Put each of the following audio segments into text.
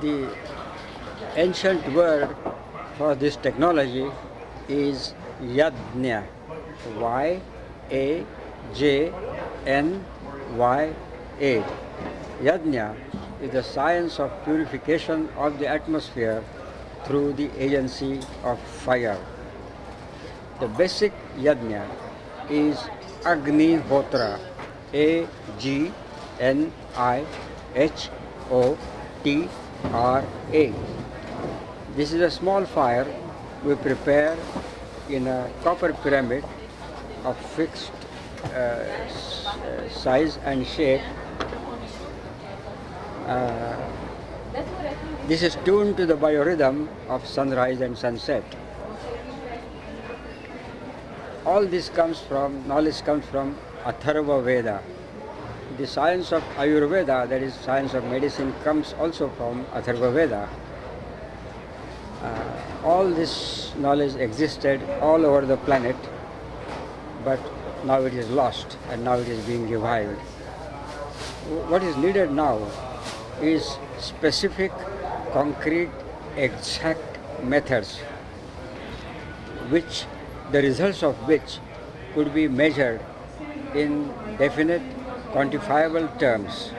The ancient word for this technology is Yajna. Y-A-J-N-Y-A. Yajna is the science of purification of the atmosphere through the agency of fire. The basic yajna is AGNIHOTRA, A-G-N-I-H-O-T-R-A. This is a small fire we prepare in a copper pyramid of fixed size and shape. This is tuned to the biorhythm of sunrise and sunset. All this knowledge comes from Atharva Veda. The science of Ayurveda, that is science of medicine, comes also from Atharva Veda. All this knowledge existed all over the planet, but now it is lost and now it is being revived. What is needed now is specific, concrete, exact methods, the results of which could be measured in definite, quantifiable terms.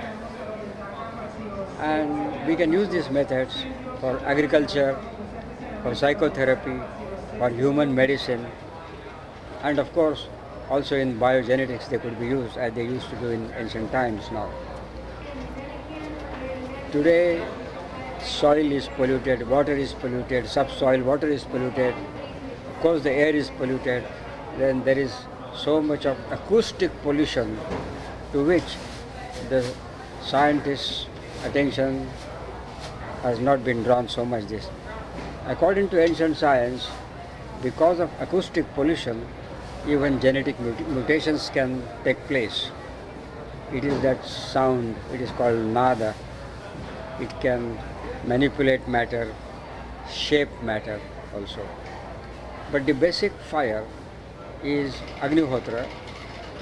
And we can use these methods for agriculture, for psychotherapy, for human medicine, and of course also in biogenetics they could be used as they used to do in ancient times now. Today soil is polluted, water is polluted, subsoil water is polluted, of course the air is polluted, then there is so much of acoustic pollution to which the scientists' attention has not been drawn so much this. According to ancient science, because of acoustic pollution, even genetic mutations can take place. It is that sound, it is called nada. It can manipulate matter, shape matter also. But the basic fire is Agnihotra,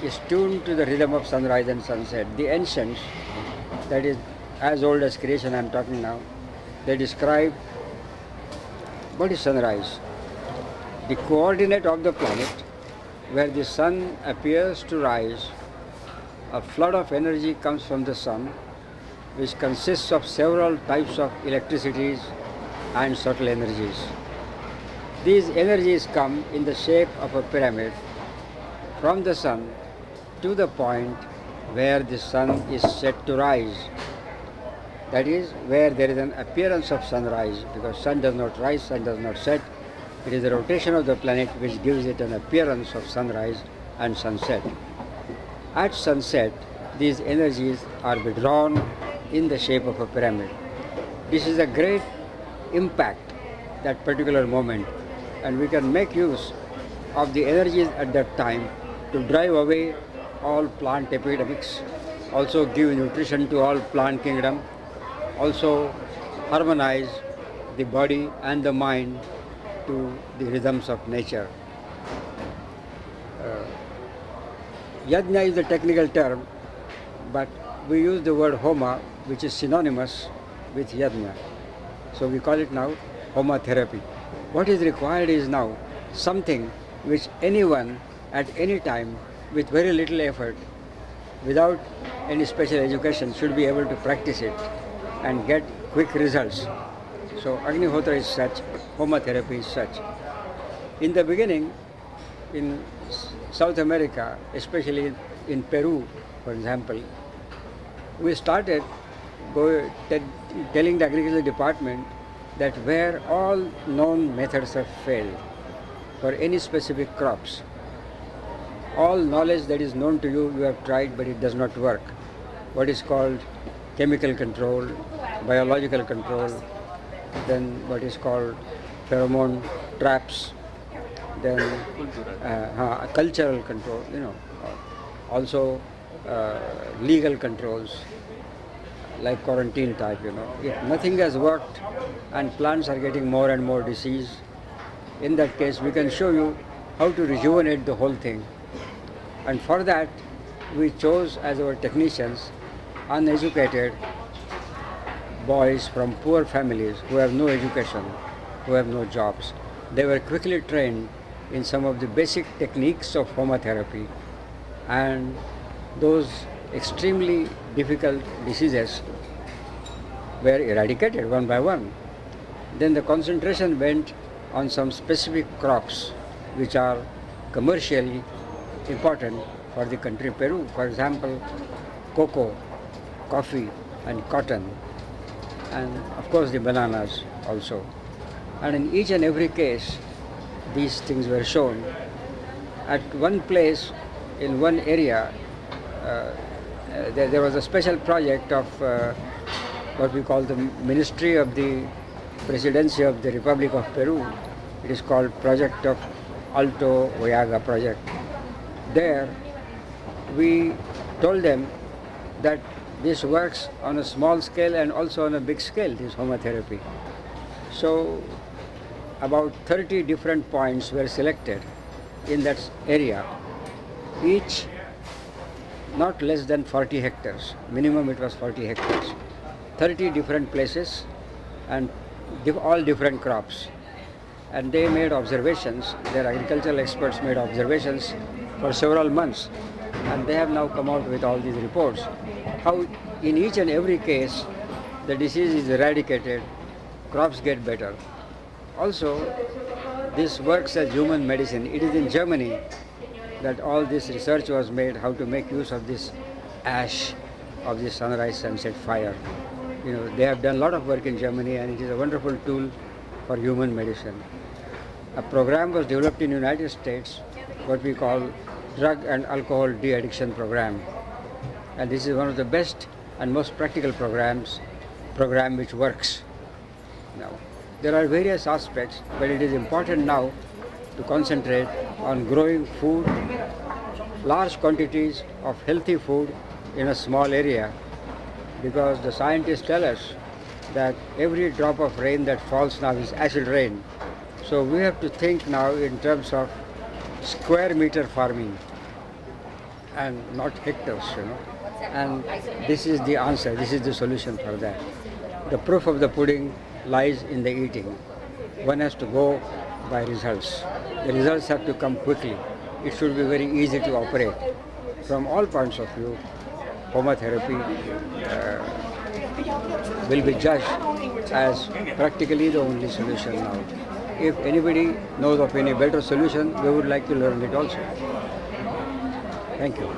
is tuned to the rhythm of sunrise and sunset. The ancients, that is as old as creation I am talking now, they describe what is sunrise? The coordinate of the planet where the sun appears to rise. A flood of energy comes from the sun, which consists of several types of electricities and subtle energies. These energies come in the shape of a pyramid from the sun to the point where the sun is set to rise. That is where there is an appearance of sunrise, because sun does not rise, sun does not set. It is the rotation of the planet which gives it an appearance of sunrise and sunset. At sunset, these energies are withdrawn in the shape of a pyramid. This is a great impact, that particular moment, and we can make use of the energies at that time to drive away all plant epidemics, also give nutrition to all plant kingdom, also harmonize the body and the mind to the rhythms of nature. Yajna is the technical term, but we use the word Homa, which is synonymous with Yajna. So we call it now Homa therapy. What is required is now something which anyone at any time with very little effort, without any special education, should be able to practice it and get quick results. So Agnihotra is such, Homa therapy is such. In the beginning, in South America, especially in Peru, for example, we started telling the agriculture department that where all known methods have failed for any specific crops, all knowledge that is known to you, you have tried, but it does not work. What is called chemical control, biological control, then what is called pheromone traps, then cultural control, also legal controls like quarantine type, If nothing has worked and plants are getting more and more disease, in that case we can show you how to rejuvenate the whole thing. And for that we chose as our technicians uneducated boys from poor families who have no education, who have no jobs. They were quickly trained in some of the basic techniques of HOMA therapy, and those extremely difficult diseases were eradicated one by one. Then the concentration went on some specific crops which are commercially important for the country Peru. For example, cocoa, coffee and cotton, and of course the bananas also. And in each and every case these things were shown. At one place in one area there was a special project of what we call the Ministry of the Presidency of the Republic of Peru. It is called Project of Alto Voyaga Project. There we told them that this works on a small scale and also on a big scale, this HOMA therapy. So about 30 different points were selected in that area, each not less than 40 hectares, minimum it was 40 hectares, 30 different places and all different crops. And they made observations, their agricultural experts made observations for several months, and they have now come out with all these reports, how in each and every case the disease is eradicated, crops get better. Also, this works as human medicine. It is in Germany that all this research was made, how to make use of this ash of the sunrise sunset fire. You know, they have done a lot of work in Germany, and it is a wonderful tool for human medicine. A program was developed in the United States, what we call Drug and Alcohol De-Addiction Program. And this is one of the best and most practical program which works now. There are various aspects, but it is important now to concentrate on growing food, large quantities of healthy food in a small area, because the scientists tell us that every drop of rain that falls now is acid rain. So we have to think now in terms of square meter farming and not hectares, you know. And this is the answer, this is the solution for that. The proof of the pudding lies in the eating. One has to go by results. The results have to come quickly. It should be very easy to operate. From all points of view, HOMA therapy will be judged as practically the only solution now. If anybody knows of any better solution, we would like to learn it also. Thank you.